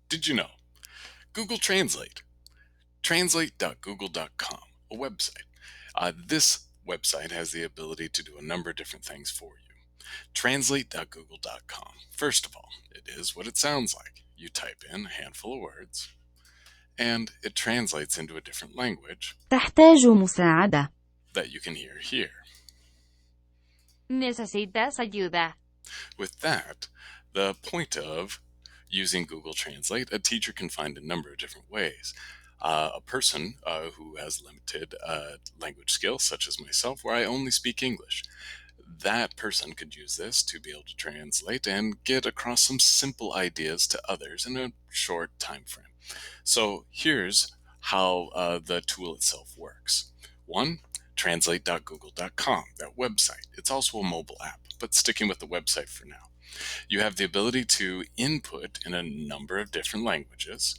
Did you know? Google Translate, translate.google.com, a website. This website has the ability to do a number of different things for you. Translate.google.com. First of all, it is what it sounds like. You type in a handful of words, and it translates into a different language تحتاج مساعدة. that you can hear here. ¿Necesitas ayuda? With that, the point of using Google Translate, a teacher can find a number of different ways. A person who has limited language skills, such as myself, where I only speak English, that person could use this to be able to translate and get across some simple ideas to others in a short time frame. So here's how the tool itself works. One, translate.google.com, that website. It's also a mobile app, but sticking with the website for now. You have the ability to input in a number of different languages.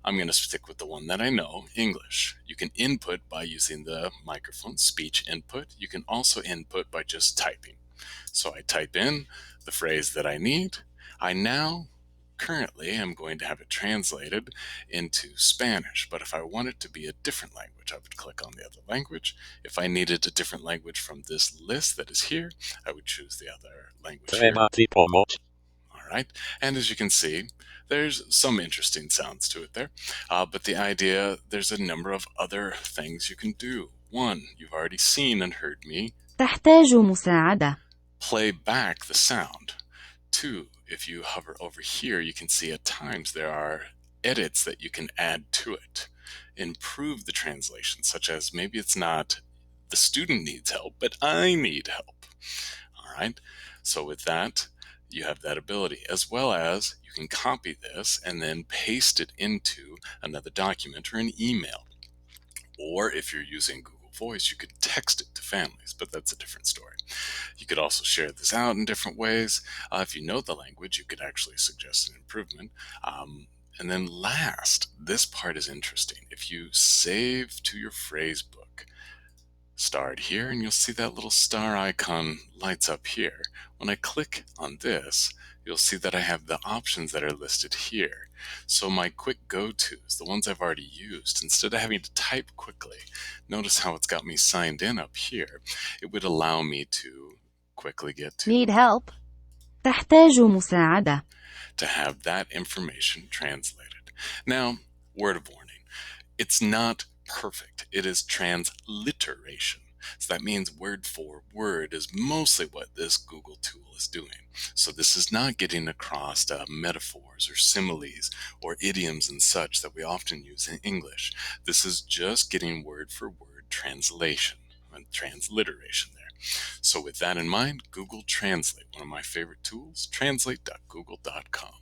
I'm going to stick with the one that I know, English. You can input by using the microphone, speech input. You can also input by just typing. So I type in the phrase that I need. I now currently am going to have it translated into Spanish, but if I want it to be a different language, I would click on the other language. If I needed a different language from this list that is here, I would choose the other language here. All right, and as you can see, there's some interesting sounds to it there, but the idea, there's a number of other things you can do. One, you've already seen and heard me تحتاج مساعدة. play back the sound. Two, if you hover over here, you can see at times there are edits that you can add to it. Improve the translation, such as maybe it's not the student needs help, but I need help. All right. So with that, you have that ability, as well as you can copy this and then paste it into another document or an email. Or if you're using Google Voice, you could text it to families, but that's a different story. You could also share this out in different ways. If you know the language, you could actually suggest an improvement. And then last, this part is interesting. If you save to your phrase book, start here, and you'll see that little star icon lights up here. When I click on this, you'll see that I have the options that are listed here. So my quick go-tos, the ones I've already used, instead of having to type quickly, notice how it's got me signed in up here. It would allow me to quickly get to Need help? تحتاج مساعدة. to have that information translated. Now, word of warning, it's not perfect. It is transliteration. So that means word for word is mostly what this Google tool is doing. So this is not getting across metaphors or similes or idioms and such that we often use in English. This is just getting word for word translation and transliteration there. So with that in mind, Google Translate, one of my favorite tools, translate.google.com.